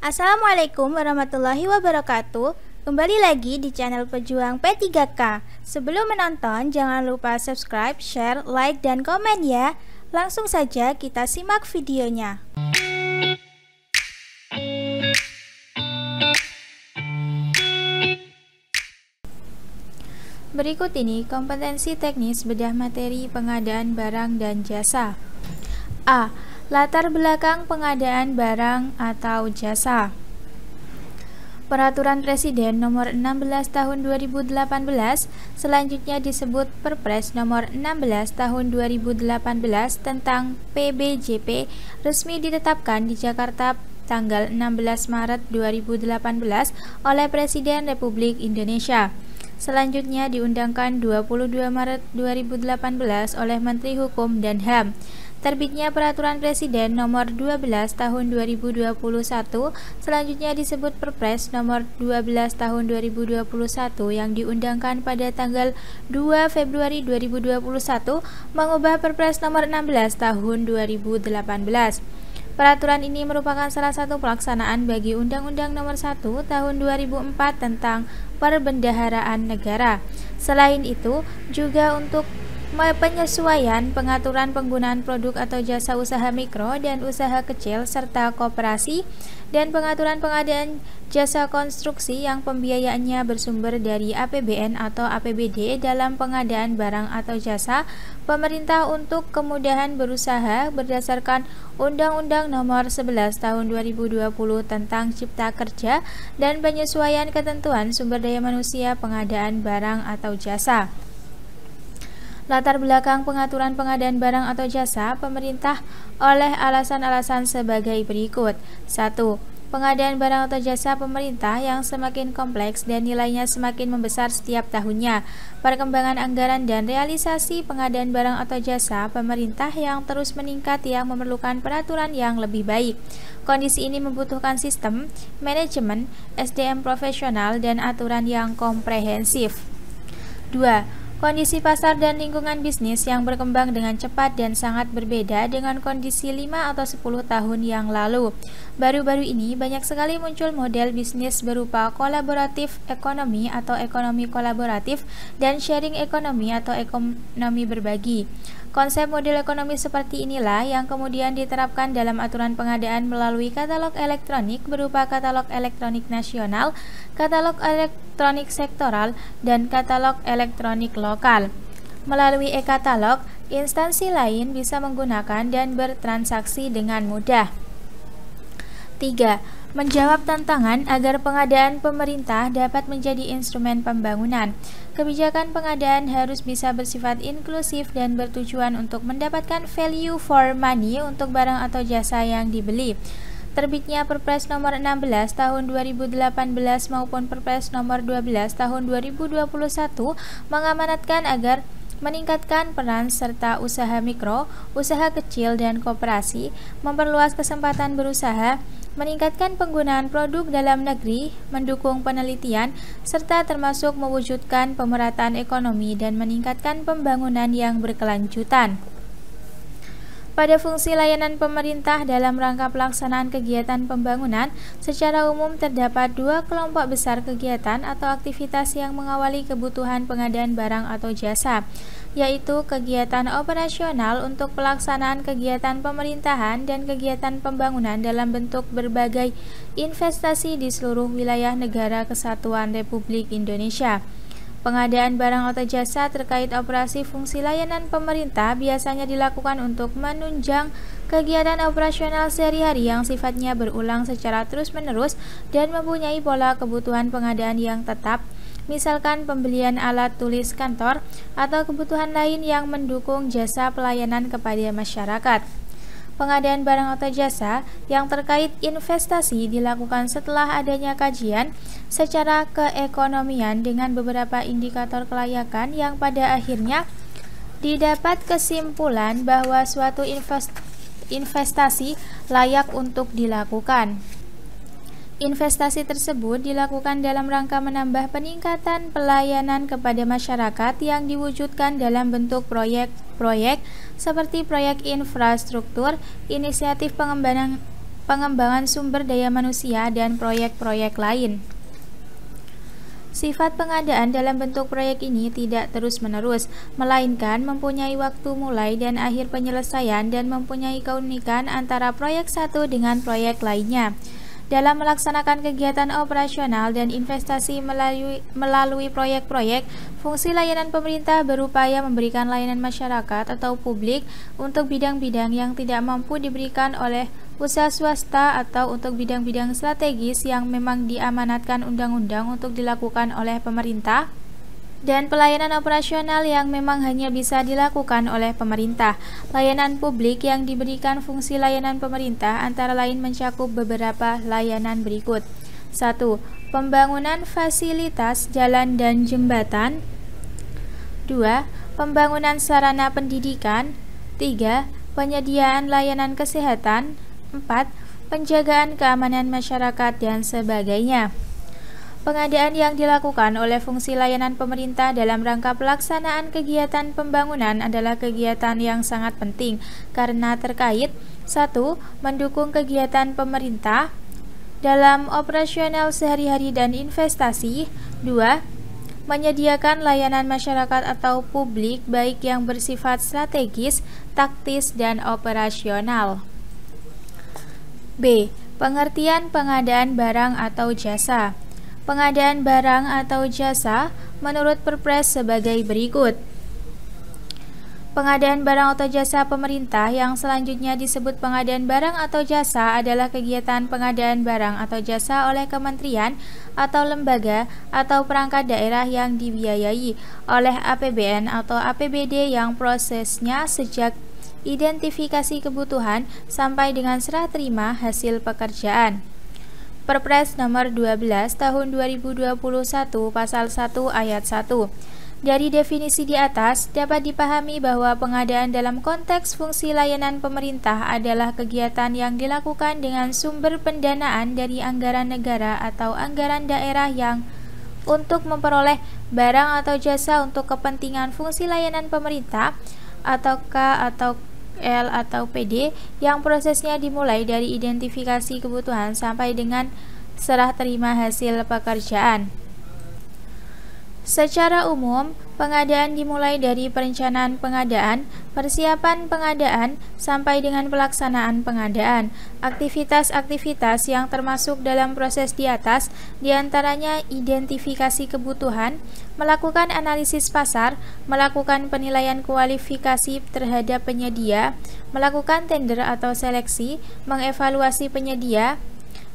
Assalamualaikum warahmatullahi wabarakatuh. Kembali lagi di channel Pejuang P3K. Sebelum menonton, jangan lupa subscribe, share, like, dan komen ya. Langsung saja kita simak videonya. Berikut ini kompetensi teknis bedah materi pengadaan barang dan jasa. A. Latar belakang pengadaan barang atau jasa. Peraturan Presiden Nomor 16 Tahun 2018, selanjutnya disebut Perpres Nomor 16 Tahun 2018 tentang PBJP, resmi ditetapkan di Jakarta tanggal 16 Maret 2018 oleh Presiden Republik Indonesia. Selanjutnya diundangkan 22 Maret 2018 oleh Menteri Hukum dan HAM. Terbitnya Peraturan Presiden Nomor 12 Tahun 2021, selanjutnya disebut Perpres Nomor 12 Tahun 2021 yang diundangkan pada tanggal 2 Februari 2021 mengubah Perpres Nomor 16 Tahun 2018. Peraturan ini merupakan salah satu pelaksanaan bagi Undang-Undang Nomor 1 Tahun 2004 tentang Perbendaharaan Negara. Selain itu, juga untuk penyesuaian pengaturan penggunaan produk atau jasa usaha mikro dan usaha kecil serta koperasi, dan pengaturan pengadaan jasa konstruksi yang pembiayaannya bersumber dari APBN atau APBD dalam pengadaan barang atau jasa pemerintah untuk kemudahan berusaha berdasarkan Undang-Undang Nomor 11 Tahun 2020 tentang Cipta Kerja dan penyesuaian ketentuan sumber daya manusia pengadaan barang atau jasa. Latar belakang pengaturan pengadaan barang atau jasa pemerintah oleh alasan-alasan sebagai berikut. 1. Pengadaan barang atau jasa pemerintah yang semakin kompleks dan nilainya semakin membesar setiap tahunnya. Perkembangan anggaran dan realisasi pengadaan barang atau jasa pemerintah yang terus meningkat yang memerlukan peraturan yang lebih baik. Kondisi ini membutuhkan sistem, manajemen, SDM profesional, dan aturan yang komprehensif. 2. Kondisi pasar dan lingkungan bisnis yang berkembang dengan cepat dan sangat berbeda dengan kondisi 5 atau 10 tahun yang lalu. Baru-baru ini banyak sekali muncul model bisnis berupa kolaboratif ekonomi atau ekonomi kolaboratif dan sharing ekonomi atau ekonomi berbagi. Konsep model ekonomi seperti inilah yang kemudian diterapkan dalam aturan pengadaan melalui katalog elektronik berupa katalog elektronik nasional, katalog elektronik sektoral, dan katalog elektronik lokal. Melalui e-katalog, instansi lain bisa menggunakan dan bertransaksi dengan mudah. 3. Menjawab tantangan agar pengadaan pemerintah dapat menjadi instrumen pembangunan. Kebijakan pengadaan harus bisa bersifat inklusif dan bertujuan untuk mendapatkan value for money untuk barang atau jasa yang dibeli. Terbitnya Perpres Nomor 16 Tahun 2018 maupun Perpres Nomor 12 Tahun 2021 mengamanatkan agar meningkatkan peran serta usaha mikro, usaha kecil, dan koperasi, memperluas kesempatan berusaha, meningkatkan penggunaan produk dalam negeri, mendukung penelitian, serta termasuk mewujudkan pemerataan ekonomi dan meningkatkan pembangunan yang berkelanjutan. Pada fungsi layanan pemerintah dalam rangka pelaksanaan kegiatan pembangunan, secara umum terdapat dua kelompok besar kegiatan atau aktivitas yang mengawali kebutuhan pengadaan barang atau jasa, yaitu kegiatan operasional untuk pelaksanaan kegiatan pemerintahan dan kegiatan pembangunan dalam bentuk berbagai investasi di seluruh wilayah Negara Kesatuan Republik Indonesia. Pengadaan barang atau jasa terkait operasi fungsi layanan pemerintah biasanya dilakukan untuk menunjang kegiatan operasional sehari-hari yang sifatnya berulang secara terus-menerus dan mempunyai pola kebutuhan pengadaan yang tetap, misalkan pembelian alat tulis kantor atau kebutuhan lain yang mendukung jasa pelayanan kepada masyarakat. Pengadaan barang atau jasa yang terkait investasi dilakukan setelah adanya kajian secara keekonomian dengan beberapa indikator kelayakan yang pada akhirnya didapat kesimpulan bahwa suatu investasi layak untuk dilakukan. Investasi tersebut dilakukan dalam rangka menambah peningkatan pelayanan kepada masyarakat yang diwujudkan dalam bentuk proyek-proyek seperti proyek infrastruktur, inisiatif pengembangan sumber daya manusia, dan proyek-proyek lain. Sifat pengadaan dalam bentuk proyek ini tidak terus-menerus, melainkan mempunyai waktu mulai dan akhir penyelesaian dan mempunyai keunikan antara proyek satu dengan proyek lainnya. Dalam melaksanakan kegiatan operasional dan investasi melalui proyek-proyek, fungsi layanan pemerintah berupaya memberikan layanan masyarakat atau publik untuk bidang-bidang yang tidak mampu diberikan oleh usaha swasta atau untuk bidang-bidang strategis yang memang diamanatkan undang-undang untuk dilakukan oleh pemerintah, dan pelayanan operasional yang memang hanya bisa dilakukan oleh pemerintah. Layanan publik yang diberikan fungsi layanan pemerintah antara lain mencakup beberapa layanan berikut. 1. Pembangunan fasilitas jalan dan jembatan. 2. Pembangunan sarana pendidikan. 3. Penyediaan layanan kesehatan. 4. Penjagaan keamanan masyarakat dan sebagainya. Pengadaan yang dilakukan oleh fungsi layanan pemerintah dalam rangka pelaksanaan kegiatan pembangunan adalah kegiatan yang sangat penting karena terkait 1. Mendukung kegiatan pemerintah dalam operasional sehari-hari dan investasi. 2. Menyediakan layanan masyarakat atau publik baik yang bersifat strategis, taktis, dan operasional. B. Pengertian pengadaan barang atau jasa. Pengadaan barang atau jasa menurut Perpres sebagai berikut. Pengadaan barang atau jasa pemerintah yang selanjutnya disebut pengadaan barang atau jasa adalah kegiatan pengadaan barang atau jasa oleh kementerian atau lembaga atau perangkat daerah yang dibiayai oleh APBN atau APBD yang prosesnya sejak identifikasi kebutuhan sampai dengan serah terima hasil pekerjaan. Perpres nomor 12 tahun 2021 pasal 1 ayat 1. Dari definisi di atas dapat dipahami bahwa pengadaan dalam konteks fungsi layanan pemerintah adalah kegiatan yang dilakukan dengan sumber pendanaan dari anggaran negara atau anggaran daerah yang untuk memperoleh barang atau jasa untuk kepentingan fungsi layanan pemerintah atau K atau L atau PD yang prosesnya dimulai dari identifikasi kebutuhan sampai dengan serah terima hasil pekerjaan. Secara umum, pengadaan dimulai dari perencanaan pengadaan, persiapan pengadaan, sampai dengan pelaksanaan pengadaan. Aktivitas-aktivitas yang termasuk dalam proses di atas diantaranya identifikasi kebutuhan, melakukan analisis pasar, melakukan penilaian kualifikasi terhadap penyedia, melakukan tender atau seleksi, mengevaluasi penyedia,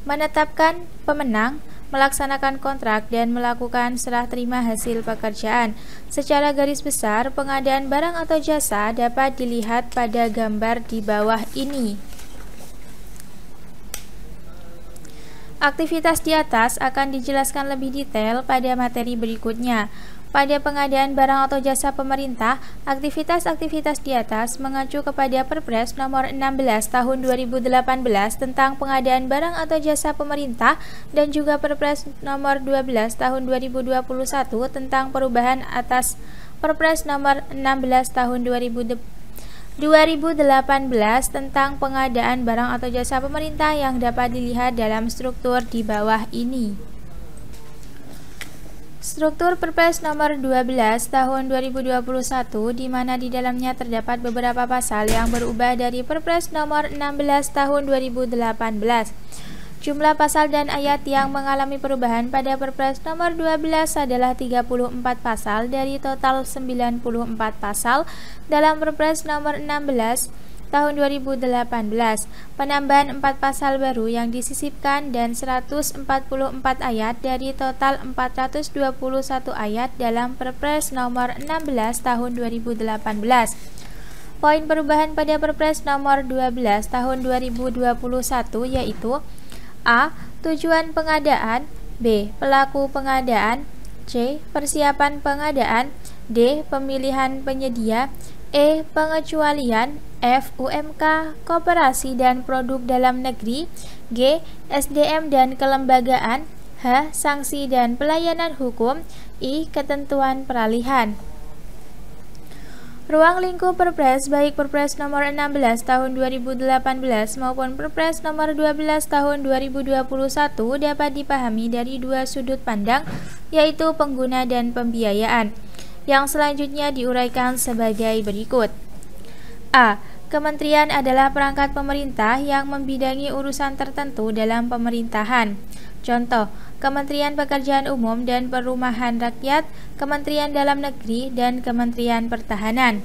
menetapkan pemenang, melaksanakan kontrak, dan melakukan serah terima hasil pekerjaan. Secara garis besar, pengadaan barang atau jasa dapat dilihat pada gambar di bawah ini. Aktivitas di atas akan dijelaskan lebih detail pada materi berikutnya. Pada pengadaan barang atau jasa pemerintah, aktivitas-aktivitas di atas mengacu kepada Perpres nomor 16 tahun 2018 tentang pengadaan barang atau jasa pemerintah dan juga Perpres nomor 12 tahun 2021 tentang perubahan atas Perpres nomor 16 tahun 2018 tentang pengadaan barang atau jasa pemerintah yang dapat dilihat dalam struktur di bawah ini. Struktur Perpres nomor 12 tahun 2021 di mana di dalamnya terdapat beberapa pasal yang berubah dari Perpres nomor 16 tahun 2018. Jumlah pasal dan ayat yang mengalami perubahan pada Perpres nomor 12 adalah 34 pasal dari total 94 pasal dalam Perpres nomor 16 tahun 2018, penambahan 4 pasal baru yang disisipkan dan 144 ayat dari total 421 ayat dalam Perpres nomor 16 tahun 2018. Poin perubahan pada Perpres nomor 12 tahun 2021 yaitu A. Tujuan pengadaan, B. Pelaku pengadaan, C. Persiapan pengadaan, D. Pemilihan penyedia, E. Pengecualian, F. UMK, Koperasi dan Produk Dalam Negeri, G. SDM dan Kelembagaan, H. Sanksi dan Pelayanan Hukum, I. Ketentuan Peralihan. Ruang lingkup Perpres baik Perpres nomor 16 tahun 2018 maupun Perpres nomor 12 tahun 2021 dapat dipahami dari dua sudut pandang, yaitu pengguna dan pembiayaan, yang selanjutnya diuraikan sebagai berikut. A. Kementerian adalah perangkat pemerintah yang membidangi urusan tertentu dalam pemerintahan. Contoh, Kementerian Pekerjaan Umum dan Perumahan Rakyat, Kementerian Dalam Negeri, dan Kementerian Pertahanan.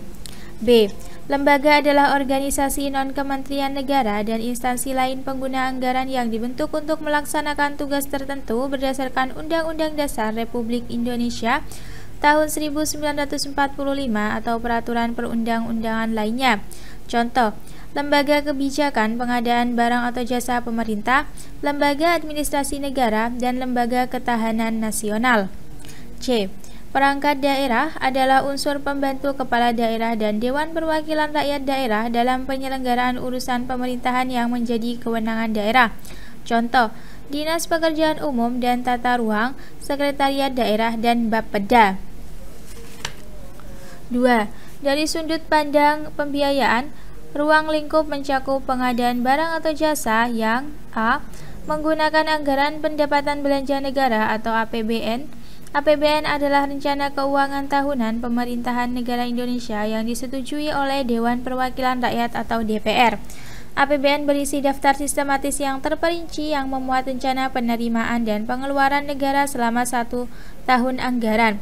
B. Lembaga adalah organisasi non-kementerian negara dan instansi lain pengguna anggaran yang dibentuk untuk melaksanakan tugas tertentu berdasarkan Undang-Undang Dasar Republik Indonesia tahun 1945 atau peraturan perundang-undangan lainnya. Contoh, Lembaga Kebijakan Pengadaan Barang atau Jasa Pemerintah, Lembaga Administrasi Negara, dan Lembaga Ketahanan Nasional. C. Perangkat daerah adalah unsur pembantu kepala daerah dan Dewan Perwakilan Rakyat Daerah dalam penyelenggaraan urusan pemerintahan yang menjadi kewenangan daerah. Contoh, Dinas Pekerjaan Umum dan Tata Ruang, Sekretariat Daerah, dan Bapeda. 2. Dari sudut pandang pembiayaan, ruang lingkup mencakup pengadaan barang atau jasa yang A. Menggunakan anggaran pendapatan belanja negara atau APBN. APBN adalah rencana keuangan tahunan pemerintahan negara Indonesia yang disetujui oleh Dewan Perwakilan Rakyat atau DPR. APBN berisi daftar sistematis yang terperinci yang memuat rencana penerimaan dan pengeluaran negara selama 1 tahun anggaran,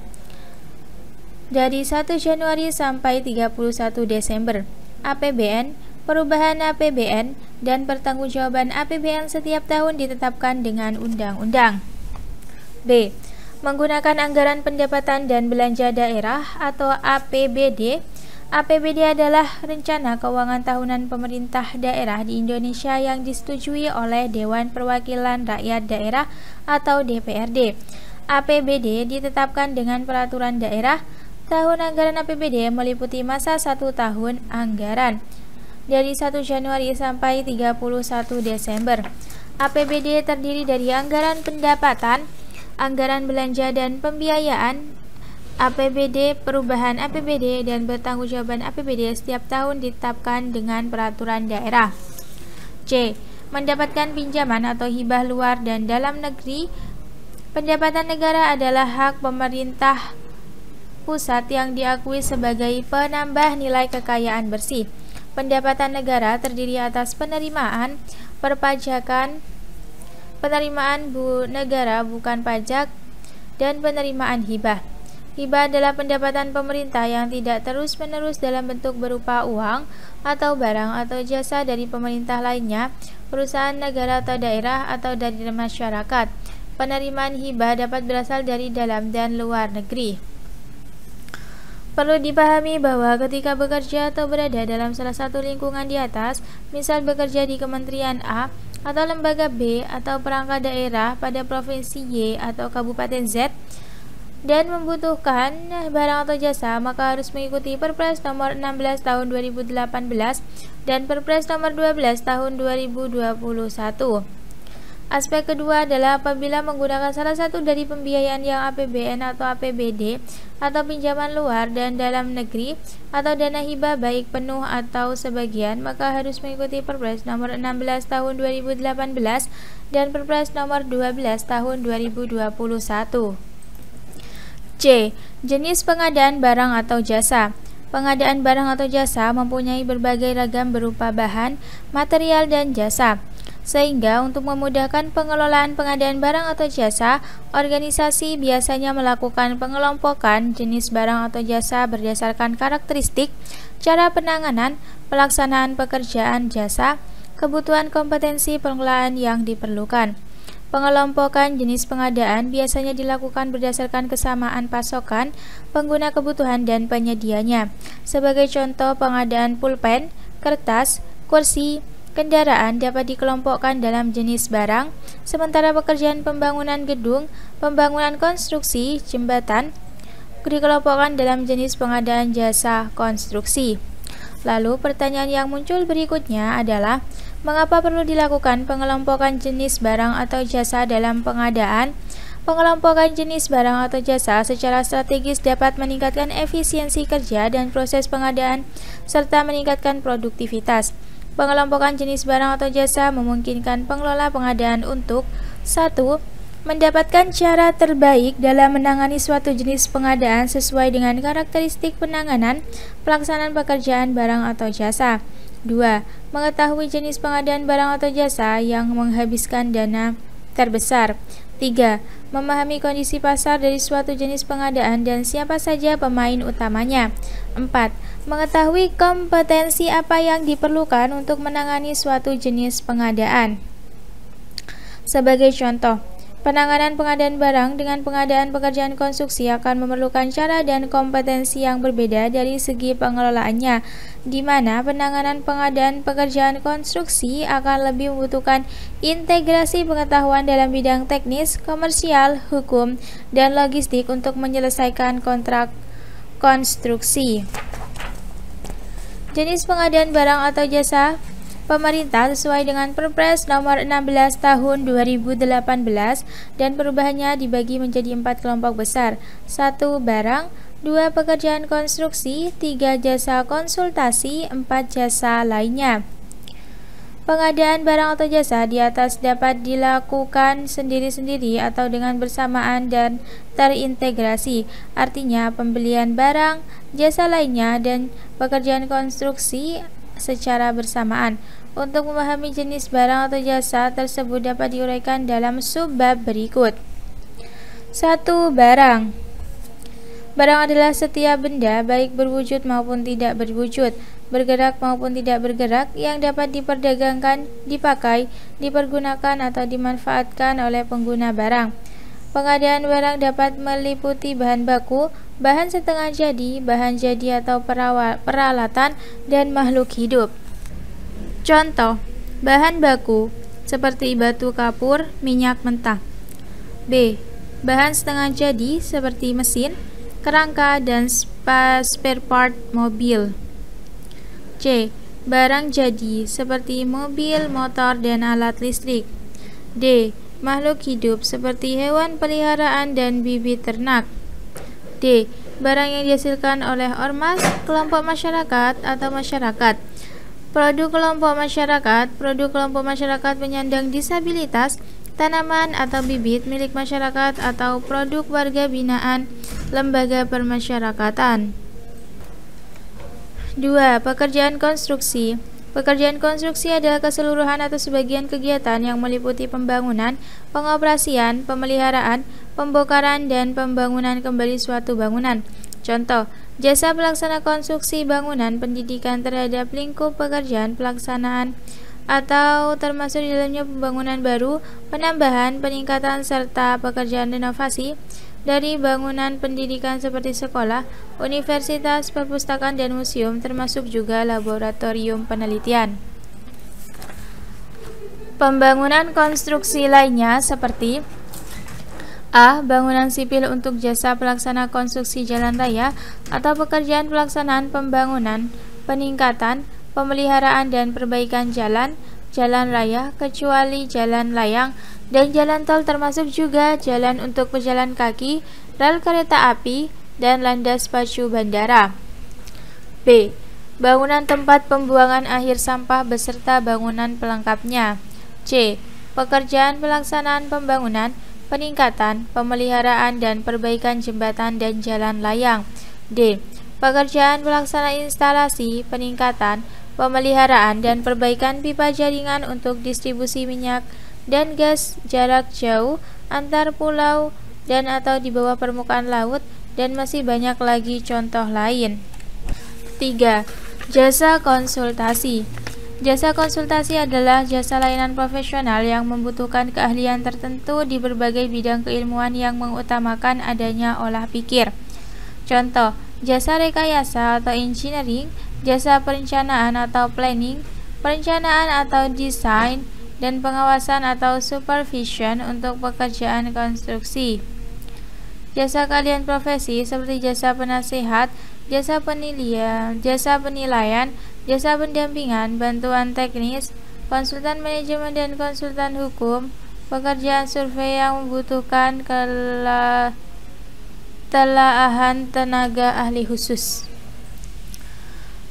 dari 1 Januari sampai 31 Desember. APBN, perubahan APBN, dan pertanggungjawaban APBN setiap tahun ditetapkan dengan undang-undang. B. Menggunakan anggaran pendapatan dan belanja daerah atau APBD. APBD adalah rencana keuangan tahunan pemerintah daerah di Indonesia yang disetujui oleh Dewan Perwakilan Rakyat Daerah atau DPRD. APBD ditetapkan dengan peraturan daerah. Tahun anggaran APBD meliputi masa 1 tahun anggaran, dari 1 Januari sampai 31 Desember. APBD terdiri dari anggaran pendapatan, anggaran belanja dan pembiayaan, APBD, perubahan APBD, dan pertanggungjawaban APBD setiap tahun ditetapkan dengan peraturan daerah. C. Mendapatkan pinjaman atau hibah luar dan dalam negeri. Pendapatan negara adalah hak pemerintah pusat yang diakui sebagai penambah nilai kekayaan bersih. Pendapatan negara terdiri atas penerimaan, perpajakan, penerimaan negara bukan pajak, dan penerimaan hibah. Hibah adalah pendapatan pemerintah yang tidak terus-menerus dalam bentuk berupa uang atau barang atau jasa dari pemerintah lainnya, perusahaan negara atau daerah, atau dari masyarakat. Penerimaan hibah dapat berasal dari dalam dan luar negeri. Perlu dipahami bahwa ketika bekerja atau berada dalam salah satu lingkungan di atas, misal bekerja di Kementerian A atau lembaga B atau perangkat daerah pada provinsi Y atau kabupaten Z, dan membutuhkan barang atau jasa, maka harus mengikuti Perpres nomor 16 tahun 2018 dan Perpres nomor 12 tahun 2021. Aspek kedua adalah apabila menggunakan salah satu dari pembiayaan yang APBN atau APBD atau pinjaman luar dan dalam negeri atau dana hibah baik penuh atau sebagian, maka harus mengikuti Perpres nomor 16 tahun 2018 dan Perpres nomor 12 tahun 2021. C. Jenis pengadaan barang atau jasa. Pengadaan barang atau jasa mempunyai berbagai ragam berupa bahan, material, dan jasa. Sehingga untuk memudahkan pengelolaan pengadaan barang atau jasa, organisasi biasanya melakukan pengelompokan jenis barang atau jasa berdasarkan karakteristik, cara penanganan, pelaksanaan pekerjaan jasa, kebutuhan kompetensi pengelolaan yang diperlukan. Pengelompokan jenis pengadaan biasanya dilakukan berdasarkan kesamaan pasokan, pengguna kebutuhan, dan penyedianya. Sebagai contoh, pengadaan pulpen, kertas, kursi, kendaraan dapat dikelompokkan dalam jenis barang, sementara pekerjaan pembangunan gedung, pembangunan konstruksi, jembatan dikelompokkan dalam jenis pengadaan jasa konstruksi. Lalu pertanyaan yang muncul berikutnya adalah, mengapa perlu dilakukan pengelompokan jenis barang atau jasa dalam pengadaan? Pengelompokan jenis barang atau jasa secara strategis dapat meningkatkan efisiensi kerja dan proses pengadaan serta meningkatkan produktivitas. Pengelompokan jenis barang atau jasa memungkinkan pengelola pengadaan untuk 1. Mendapatkan cara terbaik dalam menangani suatu jenis pengadaan sesuai dengan karakteristik penanganan pelaksanaan pekerjaan barang atau jasa. 2. Mengetahui jenis pengadaan barang atau jasa yang menghabiskan dana terbesar. 3. Memahami kondisi pasar dari suatu jenis pengadaan dan siapa saja pemain utamanya. 4. Mengetahui kompetensi apa yang diperlukan untuk menangani suatu jenis pengadaan. Sebagai contoh, penanganan pengadaan barang dengan pengadaan pekerjaan konstruksi akan memerlukan cara dan kompetensi yang berbeda dari segi pengelolaannya, di mana penanganan pengadaan pekerjaan konstruksi akan lebih membutuhkan integrasi pengetahuan dalam bidang teknis, komersial, hukum, dan logistik untuk menyelesaikan kontrak konstruksi. Jenis pengadaan barang atau jasa pemerintah sesuai dengan Perpres nomor 16 tahun 2018 dan perubahannya dibagi menjadi 4 kelompok besar. 1. Barang, 2. Pekerjaan konstruksi, 3. Jasa konsultasi, 4. Jasa lainnya. Pengadaan barang atau jasa di atas dapat dilakukan sendiri-sendiri atau dengan bersamaan dan terintegrasi. Artinya, pembelian barang, jasa lainnya, dan pekerjaan konstruksi secara bersamaan. Untuk memahami jenis barang atau jasa tersebut dapat diuraikan dalam subbab berikut. 1. Barang. Barang adalah setiap benda baik berwujud maupun tidak berwujud, bergerak maupun tidak bergerak yang dapat diperdagangkan, dipakai, dipergunakan atau dimanfaatkan oleh pengguna barang. Pengadaan barang dapat meliputi bahan baku, bahan setengah jadi, bahan jadi atau peralatan, dan makhluk hidup. Contoh, bahan baku seperti batu kapur, minyak mentah. B. Bahan setengah jadi seperti mesin, kerangka, dan spare part mobil. C. Barang jadi seperti mobil, motor, dan alat listrik. D. Makhluk hidup seperti hewan peliharaan dan bibit ternak. D. Barang yang dihasilkan oleh ormas, kelompok masyarakat, atau masyarakat. Produk kelompok masyarakat penyandang disabilitas, tanaman atau bibit milik masyarakat atau produk warga binaan lembaga permasyarakatan. 2. Pekerjaan konstruksi. Pekerjaan konstruksi adalah keseluruhan atau sebagian kegiatan yang meliputi pembangunan, pengoperasian, pemeliharaan, pembongkaran, dan pembangunan kembali suatu bangunan. Contoh, jasa pelaksana konstruksi bangunan, pendidikan terhadap lingkup pekerjaan pelaksanaan atau termasuk di dalamnya pembangunan baru, penambahan, peningkatan, serta pekerjaan renovasi dari bangunan pendidikan seperti sekolah, universitas, perpustakaan, dan museum, termasuk juga laboratorium penelitian. Pembangunan konstruksi lainnya seperti A. Bangunan sipil untuk jasa pelaksana konstruksi jalan raya atau pekerjaan pelaksanaan pembangunan, peningkatan, pemeliharaan, dan perbaikan jalan raya, kecuali jalan layang dan jalan tol, termasuk juga jalan untuk pejalan kaki, rel kereta api, dan landas pacu bandara. B. Bangunan tempat pembuangan akhir sampah beserta bangunan pelengkapnya. C. Pekerjaan pelaksanaan pembangunan, peningkatan, pemeliharaan, dan perbaikan jembatan dan jalan layang. D. Pekerjaan pelaksana instalasi, peningkatan, pemeliharaan, dan perbaikan pipa jaringan untuk distribusi minyak dan gas jarak jauh antar pulau dan atau di bawah permukaan laut, dan masih banyak lagi contoh lain. 3. Jasa konsultasi. Jasa konsultasi adalah jasa layanan profesional yang membutuhkan keahlian tertentu di berbagai bidang keilmuan yang mengutamakan adanya olah pikir. Contoh, jasa rekayasa atau engineering, jasa perencanaan atau planning, perencanaan atau desain, dan pengawasan atau supervision untuk pekerjaan konstruksi. Jasa keahlian profesi seperti jasa penasehat, jasa penilaian, jasa pendampingan, bantuan teknis, konsultan manajemen dan konsultan hukum, pekerjaan survei yang membutuhkan telaahan tenaga ahli khusus.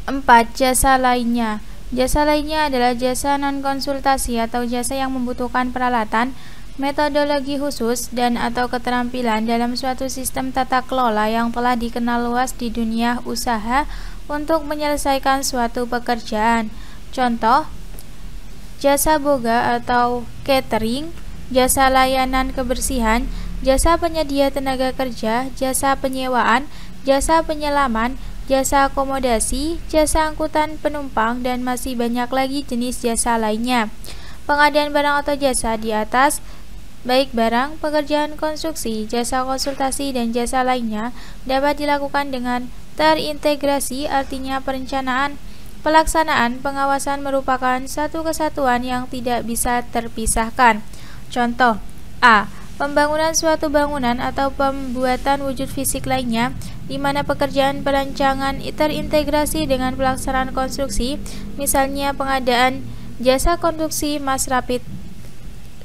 4. Jasa lainnya. Jasa lainnya adalah jasa non-konsultasi atau jasa yang membutuhkan peralatan, metodologi khusus, dan atau keterampilan dalam suatu sistem tata kelola yang telah dikenal luas di dunia usaha untuk menyelesaikan suatu pekerjaan. Contoh, jasa boga atau catering, jasa layanan kebersihan, jasa penyedia tenaga kerja, jasa penyewaan, jasa penyelaman, jasa akomodasi, jasa angkutan penumpang, dan masih banyak lagi jenis jasa lainnya. Pengadaan barang atau jasa di atas, baik barang, pekerjaan konstruksi, jasa konsultasi, dan jasa lainnya, dapat dilakukan dengan terintegrasi, artinya perencanaan, pelaksanaan, pengawasan merupakan satu kesatuan yang tidak bisa terpisahkan. Contoh, A. Pembangunan suatu bangunan atau pembuatan wujud fisik lainnya, di mana pekerjaan perancangan terintegrasi dengan pelaksanaan konstruksi, misalnya pengadaan jasa konstruksi Mass Rapid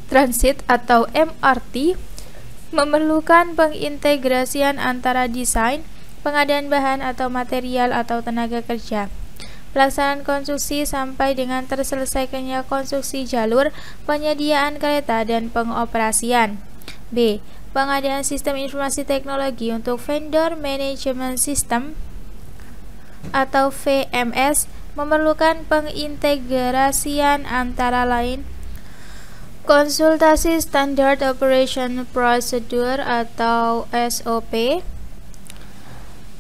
Transit atau MRT, memerlukan pengintegrasian antara desain, pengadaan bahan atau material atau tenaga kerja, pelaksanaan konstruksi sampai dengan terselesaikannya konstruksi jalur, penyediaan kereta, dan pengoperasian. B. Pengadaan sistem informasi teknologi untuk Vendor Management System atau VMS, memerlukan pengintegrasian antara lain konsultasi Standard Operation Procedure atau SOP,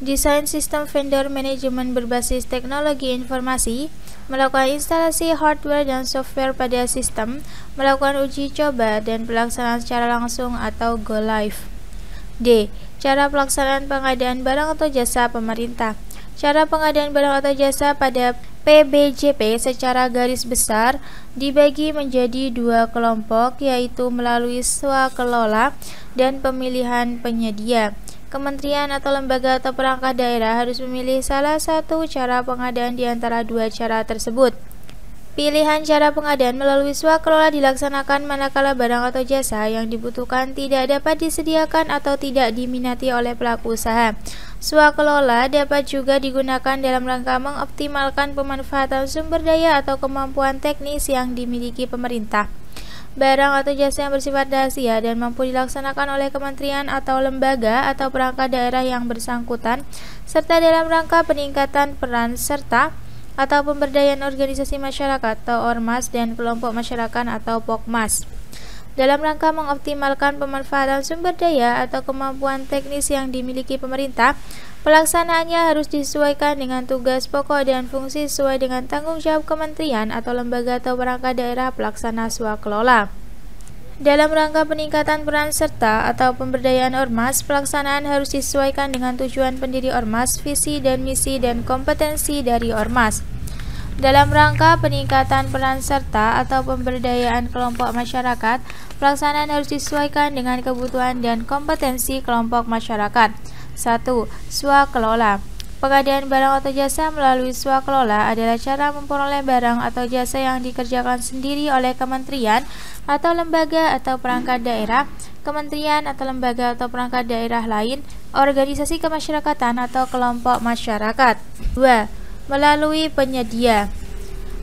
desain sistem vendor manajemen berbasis teknologi informasi, melakukan instalasi hardware dan software pada sistem, melakukan uji coba dan pelaksanaan secara langsung atau go live. D. Cara pelaksanaan pengadaan barang atau jasa pemerintah. Cara pengadaan barang atau jasa pada PBJP secara garis besar dibagi menjadi dua kelompok, yaitu melalui swakelola dan pemilihan penyedia. Kementerian atau lembaga atau perangkat daerah harus memilih salah satu cara pengadaan di antara dua cara tersebut. Pilihan cara pengadaan melalui swakelola dilaksanakan manakala barang atau jasa yang dibutuhkan tidak dapat disediakan atau tidak diminati oleh pelaku usaha. Swakelola dapat juga digunakan dalam rangka mengoptimalkan pemanfaatan sumber daya atau kemampuan teknis yang dimiliki pemerintah. Barang atau jasa yang bersifat rahasia dan mampu dilaksanakan oleh kementerian atau lembaga atau perangkat daerah yang bersangkutan, serta dalam rangka peningkatan peran serta atau pemberdayaan organisasi masyarakat atau ormas dan kelompok masyarakat atau pokmas. Dalam rangka mengoptimalkan pemanfaatan sumber daya atau kemampuan teknis yang dimiliki pemerintah, pelaksanaannya harus disesuaikan dengan tugas pokok dan fungsi sesuai dengan tanggung jawab kementerian atau lembaga atau perangkat daerah pelaksana swakelola. Dalam rangka peningkatan peran serta atau pemberdayaan ormas, pelaksanaan harus disesuaikan dengan tujuan pendiri ormas, visi dan misi dan kompetensi dari ormas. Dalam rangka peningkatan peran serta atau pemberdayaan kelompok masyarakat, pelaksanaan harus disesuaikan dengan kebutuhan dan kompetensi kelompok masyarakat. 1. Swakelola. Pengadaan barang atau jasa melalui swakelola adalah cara memperoleh barang atau jasa yang dikerjakan sendiri oleh kementerian atau lembaga atau perangkat daerah, kementerian atau lembaga atau perangkat daerah lain, organisasi kemasyarakatan atau kelompok masyarakat. 2. Melalui penyedia.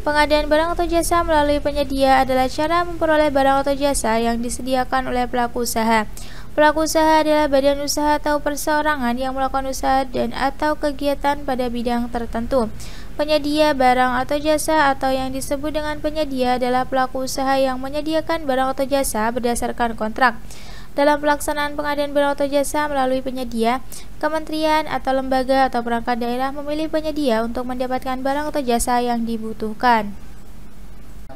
Pengadaan barang atau jasa melalui penyedia adalah cara memperoleh barang atau jasa yang disediakan oleh pelaku usaha. Pelaku usaha adalah badan usaha atau perseorangan yang melakukan usaha dan atau kegiatan pada bidang tertentu. Penyedia barang atau jasa atau yang disebut dengan penyedia adalah pelaku usaha yang menyediakan barang atau jasa berdasarkan kontrak. Dalam pelaksanaan pengadaan barang atau jasa melalui penyedia, kementerian atau lembaga atau perangkat daerah memilih penyedia untuk mendapatkan barang atau jasa yang dibutuhkan.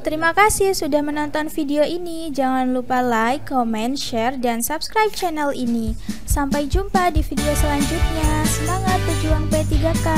Terima kasih sudah menonton video ini. Jangan lupa like, comment, share, dan subscribe channel ini. Sampai jumpa di video selanjutnya. Semangat pejuang P3K!